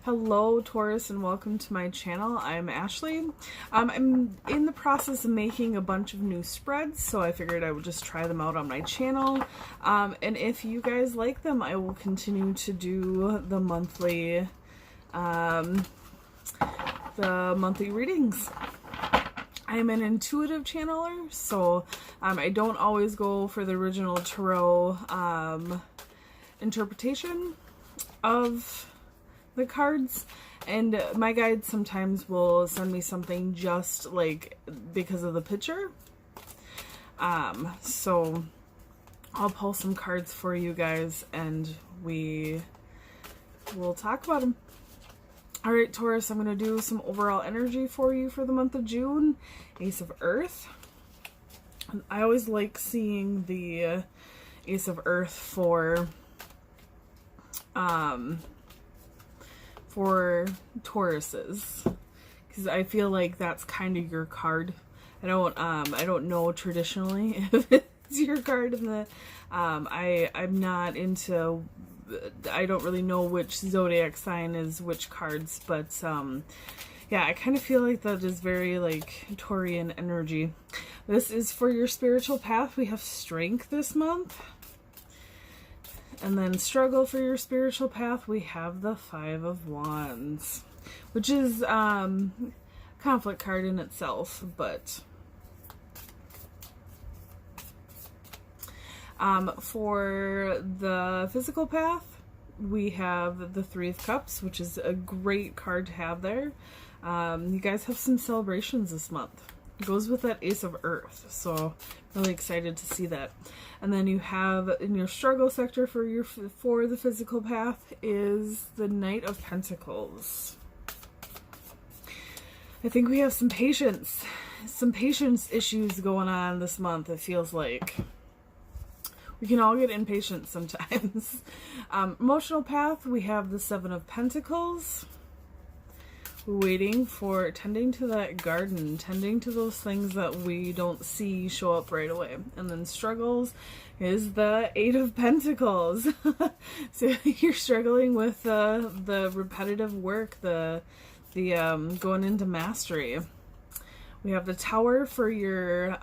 Hello Taurus and welcome to my channel. I'm Ashley. I'm in the process of making a bunch of new spreads, so I figured I would just try them out on my channel. And if you guys like them, I will continue to do the monthly readings. I'm an intuitive channeler, so I don't always go for the original tarot interpretation of the cards, and my guides sometimes will send me something just like because of the picture. So I'll pull some cards for you guys and we will talk about them. Alright Taurus, I'm going to do some overall energy for you for the month of June. Ace of Earth. I always like seeing the Ace of Earth for Tauruses, because I feel like that's kind of your card. I don't know traditionally if it's your card in the I'm not into, I don't really know which zodiac sign is which cards, but yeah, I kind of feel like that is very like Taurian energy. This is for your spiritual path. We have Strength this month. And then struggle for your spiritual path, we have the Five of Wands, which is conflict card in itself, but for the physical path, we have the Three of Cups, which is a great card to have there. You guys have some celebrations this month. It goes with that Ace of Earth, so really excited to see that. And then you have in your struggle sector for the physical path is the Knight of Pentacles. I think we have some patience issues going on this month. It feels like we can all get impatient sometimes. Emotional path, we have the Seven of Pentacles. Waiting for tending to that garden, tending to those things that we don't see show up right away. And then struggles is the Eight of Pentacles. So you're struggling with the repetitive work, the going into mastery. We have the Tower for your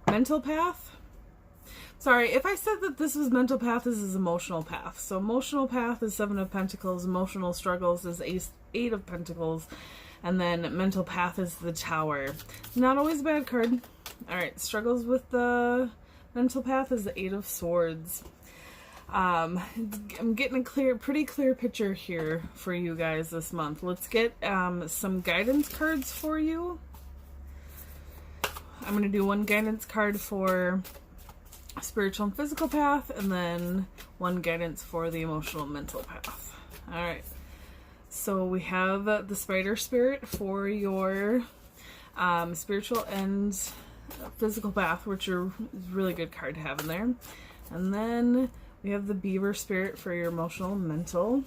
mental path. Sorry, if I said that this was mental path, this is emotional path. So emotional path is Seven of Pentacles, emotional struggles is Eight of Pentacles, and then mental path is the Tower. Not always a bad card. Alright, struggles with the mental path is the Eight of Swords. I'm getting a pretty clear picture here for you guys this month. Let's get some guidance cards for you. I'm going to do one guidance card for spiritual and physical path, and then one guidance for the emotional and mental path. Alright, so we have the Spider Spirit for your spiritual and physical path, which are a really good card to have in there. And then we have the Beaver Spirit for your emotional and mental.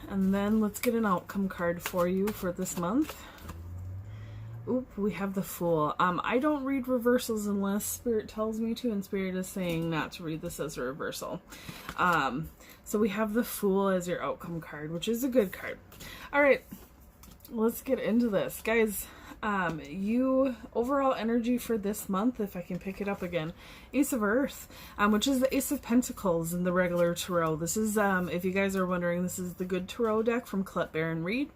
And then let's get an outcome card for you for this month. Oop, we have the Fool. I don't read reversals unless Spirit tells me to, and Spirit is saying not to read this as a reversal. So we have the Fool as your outcome card, which is a good card. Alright, let's get into this. Guys, you overall energy for this month, if I can pick it up again, Ace of Earth, which is the Ace of Pentacles in the regular tarot. This is, if you guys are wondering, this is the good tarot deck from Colette Baron Reed.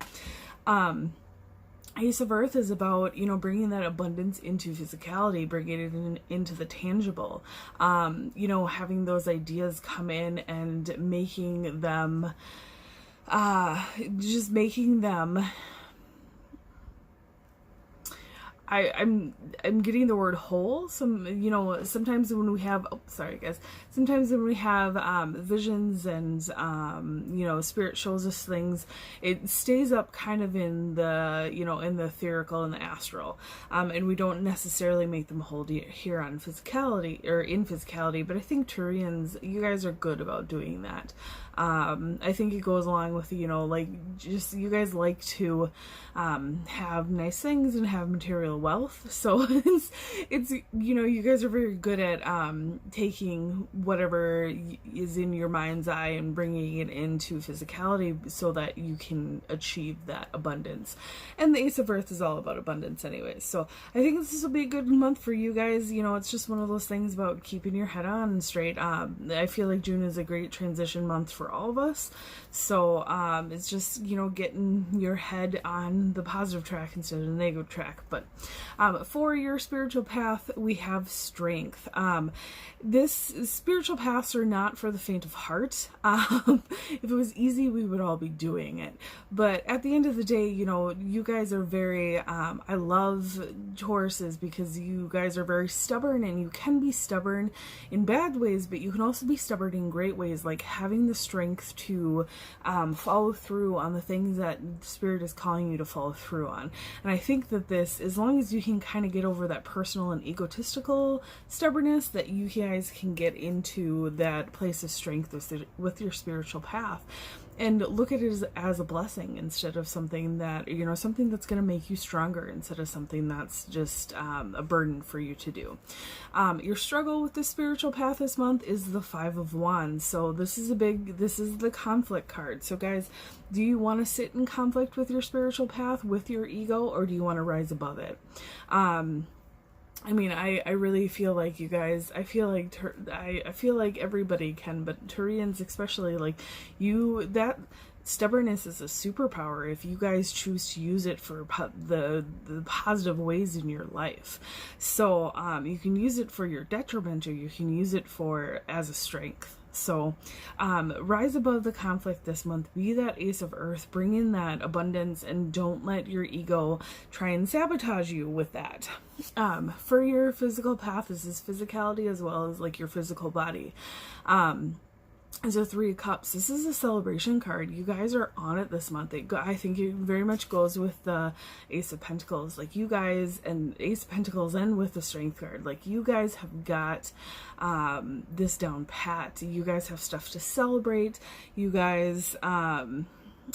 Ace of Earth is about, you know, bringing that abundance into physicality, bringing it into the tangible, you know, having those ideas come in and making them, just making them, I'm getting the word whole. You know, sometimes when we have, oh, sorry guys, sometimes when we have visions and you know, Spirit shows us things, it stays up kind of in the, you know, in the etherical and the astral, and we don't necessarily make them hold here on physicality or in physicality. But I think Turians, you guys are good about doing that. I think it goes along with, you know, like, just you guys like to have nice things and have material wealth. So it's you know, you guys are very good at taking whatever is in your mind's eye and bringing it into physicality so that you can achieve that abundance. And the Ace of Earth is all about abundance anyways. So I think this will be a good month for you guys. You know, it's just one of those things about keeping your head on and straight. I feel like June is a great transition month for all of us. So it's just, you know, getting your head on the positive track instead of the negative track. But for your spiritual path, we have strength. This spiritual paths are not for the faint of heart. If it was easy, we would all be doing it. But at the end of the day, you know, you guys are very, I love Tauruses because you guys are very stubborn, and you can be stubborn in bad ways, but you can also be stubborn in great ways, like having the strength to follow through on the things that Spirit is calling you to follow through on. And I think that this, as long as you can kind of get over that personal and egotistical stubbornness, that you guys can get into that place of strength with your spiritual path and look at it as a blessing instead of something that, you know, something that's going to make you stronger instead of something that's just a burden for you to do. Your struggle with the spiritual path this month is the Five of Wands. So this is the conflict card. So guys, do you want to sit in conflict with your spiritual path, with your ego, or do you want to rise above it? I mean, I really feel like you guys, I feel like everybody can, but Taurians especially, like that stubbornness is a superpower if you guys choose to use it for the positive ways in your life. So you can use it for your detriment, or you can use it as a strength. So rise above the conflict this month. Be that Ace of Earth. Bring in that abundance, and don't let your ego try and sabotage you with that. For your physical path, this is physicality as well as like your physical body. As a Three of Cups, this is a celebration card. You guys are on it this month. I think it very much goes with the Ace of Pentacles. Like you guys, and Ace of Pentacles, and with the Strength card. Like you guys have got this down pat. You guys have stuff to celebrate. You guys,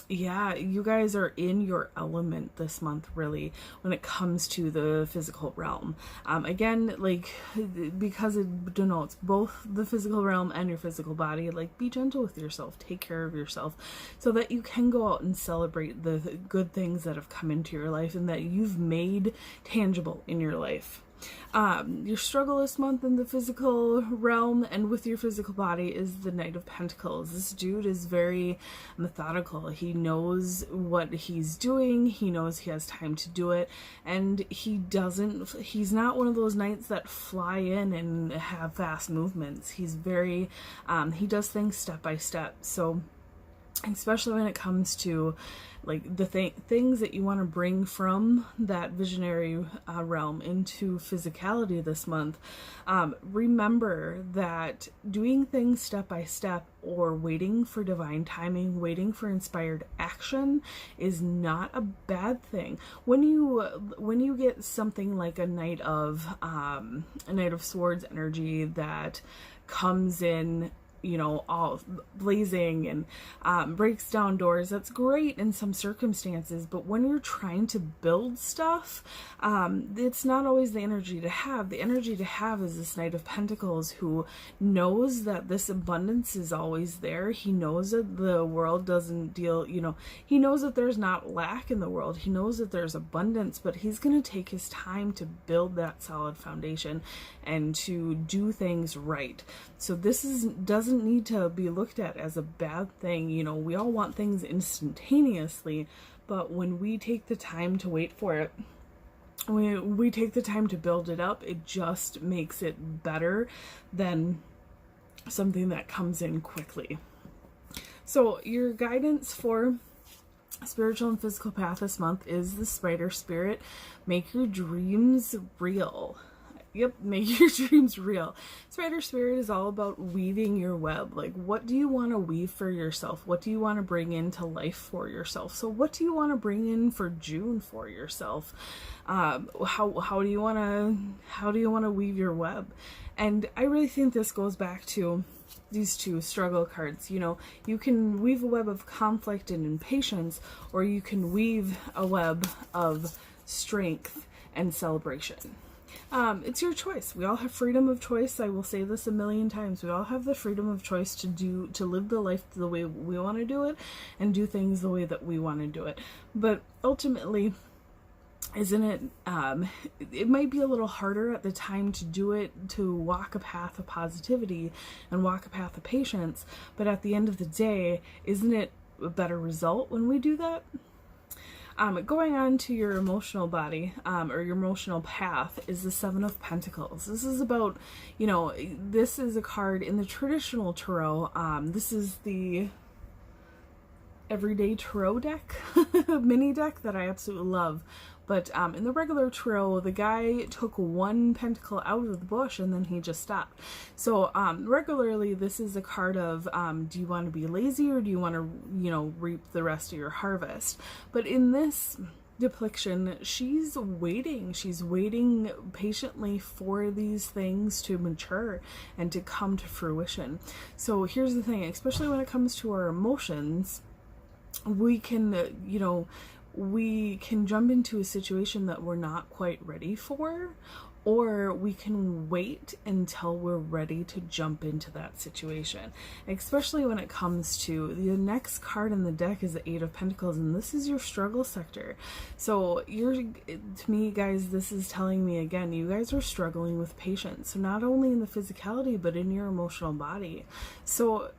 you guys are in your element this month, really, when it comes to the physical realm. Again, like, because it denotes both the physical realm and your physical body, like, be gentle with yourself, take care of yourself, so that you can go out and celebrate the good things that have come into your life and that you've made tangible in your life. Your struggle this month in the physical realm and with your physical body is the Knight of Pentacles. This dude is very methodical. He knows what he's doing. He knows he has time to do it. And he's not one of those knights that fly in and have fast movements. He's very, he does things step by step. So, especially when it comes to like the things that you want to bring from that visionary realm into physicality this month, remember that doing things step by step, or waiting for divine timing, waiting for inspired action, is not a bad thing. When you get something like a Knight of Swords energy that comes in, you know, all blazing and breaks down doors, that's great in some circumstances, but when you're trying to build stuff, it's not always the energy to have. The energy to have is this Knight of Pentacles, who knows that this abundance is always there. He knows that the world doesn't deal, you know, he knows that there's not lack in the world. He knows that there's abundance, but he's going to take his time to build that solid foundation and to do things right. So this doesn't need to be looked at as a bad thing. You know, we all want things instantaneously, but when we take the time to wait for it, when we take the time to build it up, it just makes it better than something that comes in quickly. So your guidance for spiritual and physical path this month is the Spider Spirit. Make your dreams real. Yep, make your dreams real. Spider Spirit is all about weaving your web. Like, what do you want to weave for yourself? What do you want to bring into life for yourself? So what do you want to bring in for June for yourself? How do you want to weave your web? And I really think this goes back to these two struggle cards. You know, you can weave a web of conflict and impatience, or you can weave a web of strength and celebration. It's your choice. We all have freedom of choice. I will say this a million times. We all have the freedom of choice to live the life the way we want to do it and do things the way that we want to do it. But ultimately, isn't it, it might be a little harder at the time to do it, to walk a path of positivity and walk a path of patience. But at the end of the day, isn't it a better result when we do that? Going on to your emotional body, or your emotional path, is the Seven of Pentacles. This is about, this is a card in the traditional tarot. This is the everyday tarot deck, mini deck that I absolutely love. But in the regular tarot, the guy took one pentacle out of the bush and then he just stopped. So regularly, this is a card of, do you want to be lazy or do you want to, reap the rest of your harvest? But in this depiction, she's waiting. She's waiting patiently for these things to mature and to come to fruition. So here's the thing, especially when it comes to our emotions, we can, we can jump into a situation that we're not quite ready for, or we can wait until we're ready to jump into that situation. Especially when it comes to the next card in the deck is the Eight of Pentacles, and this is your struggle sector. So to me, guys, this is telling me again, you guys are struggling with patience. So not only in the physicality, but in your emotional body. So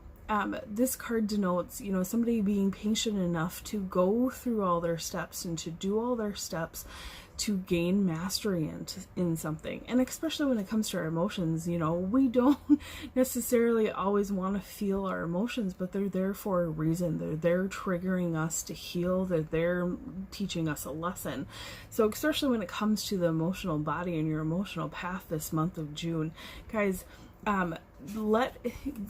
this card denotes, somebody being patient enough to go through all their steps and to do all their steps to gain mastery in something. And especially when it comes to our emotions, we don't necessarily always want to feel our emotions, but they're there for a reason. They're there triggering us to heal. They're there teaching us a lesson. So especially when it comes to the emotional body and your emotional path this month of June, guys,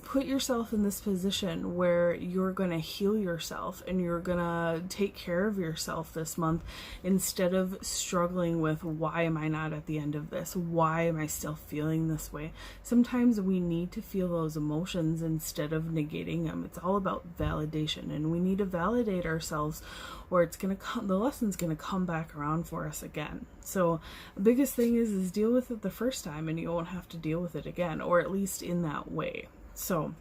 put yourself in this position where you're going to heal yourself and you're going to take care of yourself this month, instead of struggling with, why am I not at the end of this? Why am I still feeling this way? Sometimes we need to feel those emotions instead of negating them. It's all about validation, and we need to validate ourselves, or it's going to come, the lesson's going to come back around for us again. So the biggest thing is deal with it the first time and you won't have to deal with it again, or at least in that way. So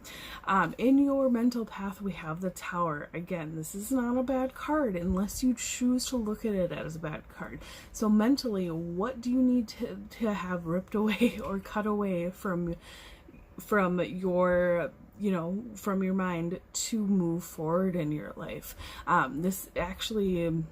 in your mental path, we have the Tower. Again, this is not a bad card unless you choose to look at it as a bad card. So mentally, what do you need to have ripped away or cut away from your from your mind to move forward in your life? This actually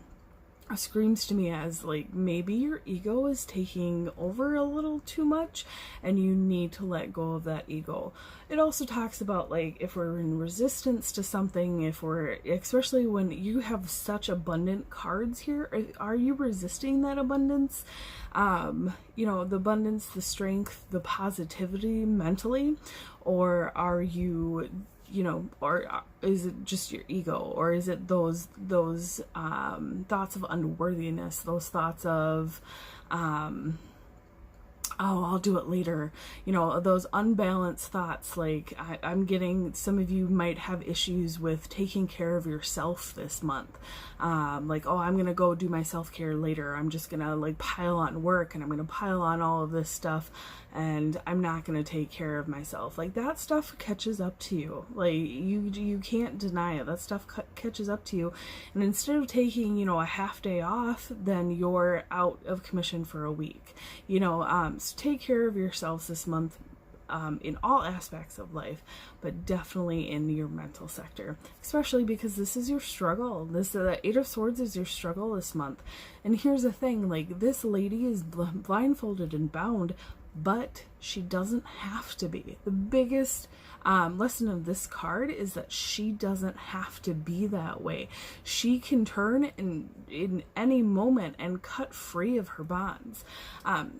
screams to me as like, maybe your ego is taking over a little too much and you need to let go of that ego. It also talks about, like, if we're in resistance to something, especially when you have such abundant cards here, are you resisting that abundance? The abundance, the strength, the positivity mentally, or are you, or is it just your ego, or is it those thoughts of unworthiness, those thoughts of, oh, I'll do it later, those unbalanced thoughts. Like I'm getting, some of you might have issues with taking care of yourself this month. Like, oh, I'm gonna go do my self-care later. I'm just gonna like pile on work and I'm gonna pile on all of this stuff and I'm not gonna take care of myself. Like, that stuff catches up to you. Like, you can't deny it. That stuff catches up to you, and instead of taking a half day off, then you're out of commission for a week. So take care of yourselves this month, in all aspects of life, but definitely in your mental sector, especially because this is your struggle. The Eight of Swords is your struggle this month. And here's the thing, like, this lady is blindfolded and bound, but she doesn't have to be. The biggest lesson of this card is that she doesn't have to be that way. She can turn in any moment and cut free of her bonds.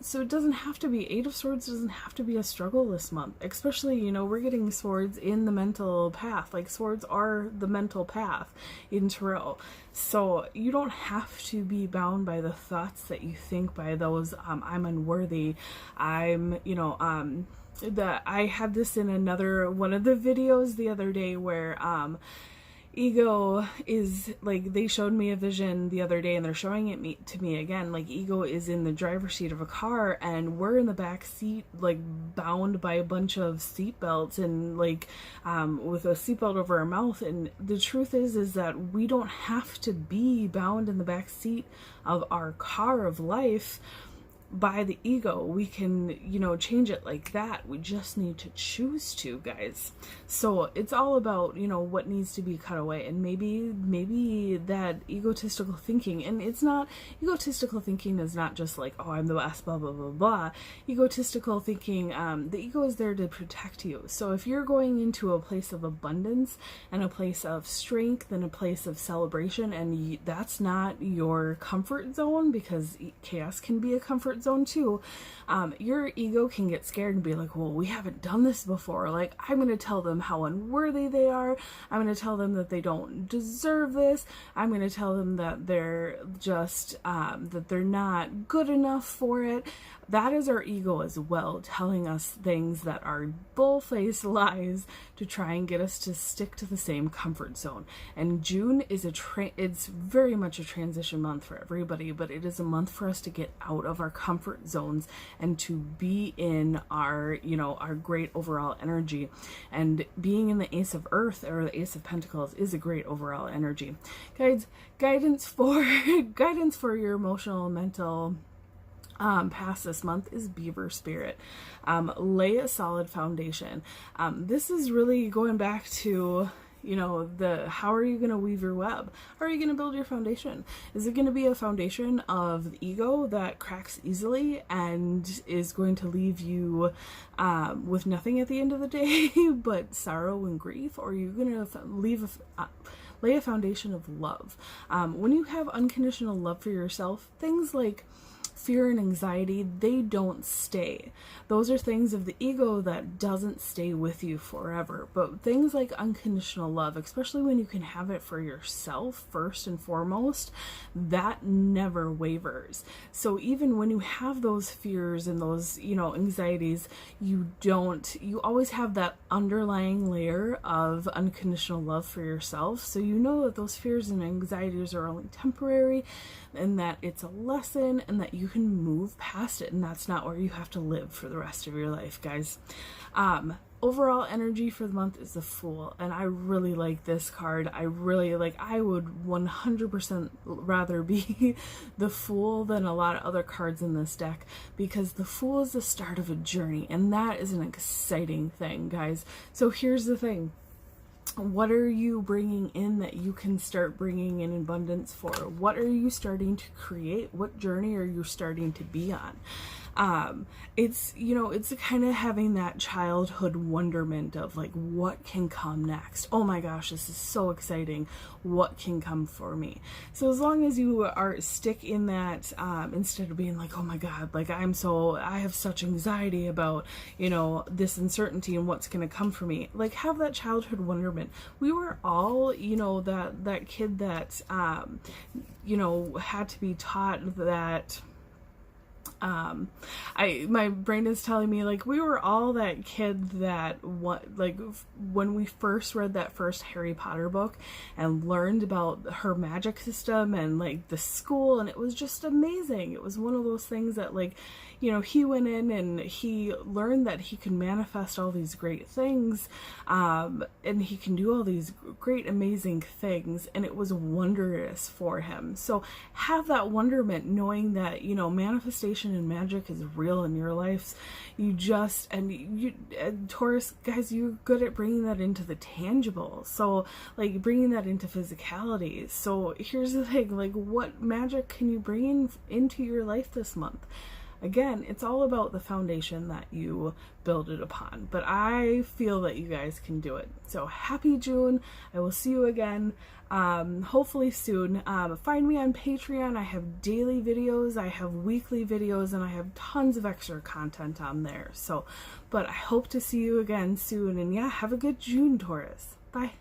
So it doesn't have to be, Eight of Swords doesn't have to be a struggle this month, especially, we're getting swords in the mental path. Like, swords are the mental path in tarot. So you don't have to be bound by the thoughts that you think, by those, I'm unworthy, I had this in another one of the videos the other day where ego is like, they showed me a vision the other day and they're showing it to me again. Like, ego is in the driver's seat of a car and we're in the back seat, like bound by a bunch of seat belts and like with a seatbelt over our mouth. And the truth is that we don't have to be bound in the back seat of our car of life by the ego. We can, you know, change it like that. We just need to choose to, guys. So it's all about, you know, what needs to be cut away. And maybe that egotistical thinking, and it's not, egotistical thinking is not just like, oh, I'm the best, blah, blah, blah, blah. Egotistical thinking, the ego is there to protect you. So if you're going into a place of abundance and a place of strength and a place of celebration, and that's not your comfort zone, because chaos can be a comfort zone too, your ego can get scared and be like, well, we haven't done this before. Like, I'm going to tell them how unworthy they are. I'm going to tell them that they don't deserve this. I'm going to tell them that they're just, that they're not good enough for it. That is our ego as well, telling us things that are bull-faced lies to try and get us to stick to the same comfort zone. And June is it's very much a transition month for everybody, but it is a month for us to get out of our comfort zones and to be in our, you know, our great overall energy. And being in the Ace of Earth or the Ace of Pentacles is a great overall energy. Guys, guidance for your emotional and mental past this month is Beaver Spirit. Lay a solid foundation. This is really going back to, you know, how are you going to weave your web? How are you going to build your foundation? Is it going to be a foundation of the ego that cracks easily and is going to leave you with nothing at the end of the day but sorrow and grief? Or are you going to lay a foundation of love? When you have unconditional love for yourself, things like fear and anxiety, they don't stay. Those are things of the ego that doesn't stay with you forever. But things like unconditional love, especially when you can have it for yourself first and foremost, that never wavers. So even when you have those fears and those, you know, anxieties, you always have that underlying layer of unconditional love for yourself. So you know that those fears and anxieties are only temporary, and that it's a lesson, and that you can move past it, and that's not where you have to live for the rest of your life, guys. Overall energy for the month is the Fool, and I really like this card. I would 100% rather be the Fool than a lot of other cards in this deck, because the Fool is the start of a journey, and that is an exciting thing, guys. So here's the thing. What are you bringing in that you can start bringing in abundance for? What are you starting to create? What journey are you starting to be on? It's, you know, it's kind of having that childhood wonderment of like, what can come next? Oh my gosh, this is so exciting. What can come for me? So as long as you are stick in that, instead of being like, oh my God, like I have such anxiety about, you know, this uncertainty and what's going to come for me. Like, have that childhood wonderment. We were all, you know, that kid that, you know, had to be taught that, my brain is telling me, like, we were all that kid that when we first read that first Harry Potter book and learned about her magic system and like the school, and it was just amazing. It was one of those things that, like, you know, he went in and he learned that he could manifest all these great things, and he can do all these great, amazing things, and it was wondrous for him. So have that wonderment, knowing that, you know, manifestation and magic is real in your lives. Taurus, guys, you're good at bringing that into the tangible. So, like, bringing that into physicality. So here's the thing, like, what magic can you bring into your life this month? Again, it's all about the foundation that you build it upon. But I feel that you guys can do it. So happy June. I will see you again, hopefully soon. Find me on Patreon. I have daily videos, I have weekly videos, and I have tons of extra content on there. So, but I hope to see you again soon. And yeah, have a good June, Taurus. Bye.